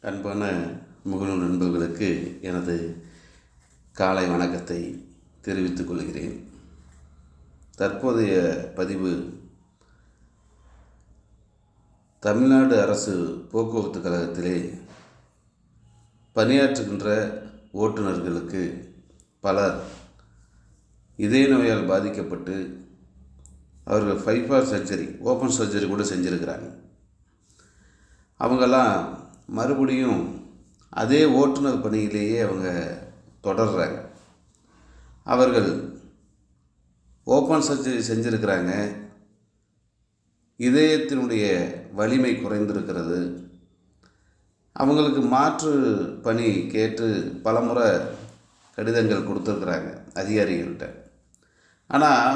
அன்பான முகநூல் நண்பர்களுக்கு எனது காலை வணக்கத்தை தெரிவித்துக் கொள்கிறேன். தற்போதைய பதிவு தமிழ்நாடு அரசு போக்குவரத்து கழகத்திலே பணியாற்றுகின்ற ஓட்டுநர்களுக்கு பலர் இதய நோயால் பாதிக்கப்பட்டு அவர்கள் ஃபைபார் சர்ஜரி, ஓப்பன் சர்ஜரி கூட செஞ்சுருக்கிறாங்க. அவங்கெல்லாம் மறுபடியும் அதே ஓட்டுநர் பணியிலேயே அவங்க தொடர்றாங்க. அவர்கள் ஓப்பன் சர்ஜரி செஞ்சுருக்கிறாங்க, இதயத்தினுடைய வலிமை குறைந்திருக்கிறது. அவங்களுக்கு மாற்று பணி கேட்டு பலமுறை கடிதங்கள் கொடுத்துருக்குறாங்க அதிகாரிகள்கிட்ட. ஆனால்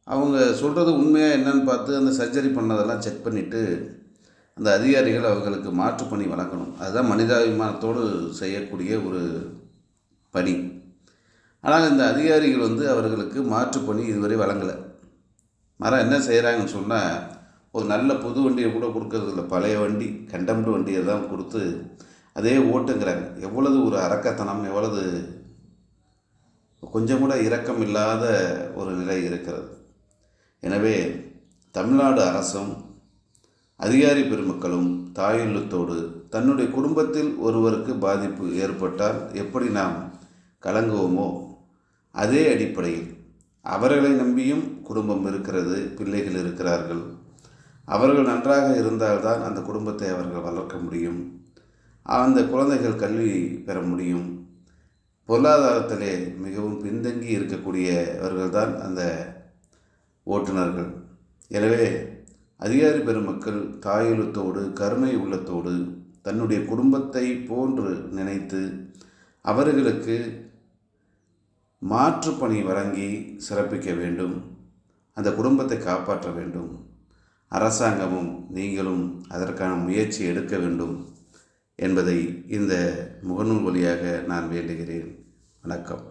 அவங்க சொல்கிறது உண்மையாக என்னன்னு பார்த்து அந்த சர்ஜரி பண்ணதெல்லாம் செக் பண்ணிவிட்டு அந்த அதிகாரிகள் அவர்களுக்கு மாற்று பணி வழங்கணும். அதுதான் மனிதாபிமானத்தோடு செய்யக்கூடிய ஒரு பணி. ஆனால் இந்த அதிகாரிகள் அவர்களுக்கு மாற்று பணி இதுவரை வழங்கலை. என்ன செய்கிறாங்கன்னு சொன்னால், ஒரு நல்ல புது வண்டியை கூட கொடுக்கறதில்ல, பழைய வண்டி, கண்டம்டு வண்டியை தான் கொடுத்து அதே ஓட்டுங்கிறாங்க. எவ்வளவு ஒரு அரக்கத்தனம், எவ்வளவு கொஞ்சம் கூட இரக்கம் இல்லாத ஒரு நிலை இருக்கிறது. எனவே தமிழ்நாடு அரசும் அதிகாரி பெருமக்களும் தாயுள்ளத்தோடு தன்னுடைய குடும்பத்தில் ஒருவருக்கு பாதிப்பு ஏற்பட்டால் எப்படி நாம் கலங்குவோமோ அதே அடிப்படையில் அவர்களை நம்பியும் குடும்பம் இருக்கிறது, பிள்ளைகள் இருக்கிறார்கள். அவர்கள் நன்றாக இருந்தால்தான் அந்த குடும்பத்தை அவர்கள் வளர்க்க முடியும், அந்த குழந்தைகள் கல்வி பெற முடியும். பொருளாதாரத்திலே மிகவும் பின்தங்கி இருக்கக்கூடியவர்கள்தான் அந்த ஓட்டுநர்கள். எனவே அதிகாரி பெருமக்கள் தாயுள்ளத்தோடு, கருணை உள்ளத்தோடு தன்னுடைய குடும்பத்தை போன்று நினைத்து அவர்களுக்கு மாற்று பணி வழங்கி சிறப்பிக்க வேண்டும், அந்த குடும்பத்தை காப்பாற்ற வேண்டும். அரசாங்கமும் நீங்களும் அதற்கான முயற்சி எடுக்க வேண்டும் என்பதை இந்த முகநூல் வழியாக நான் வேண்டுகிறேன். வணக்கம்.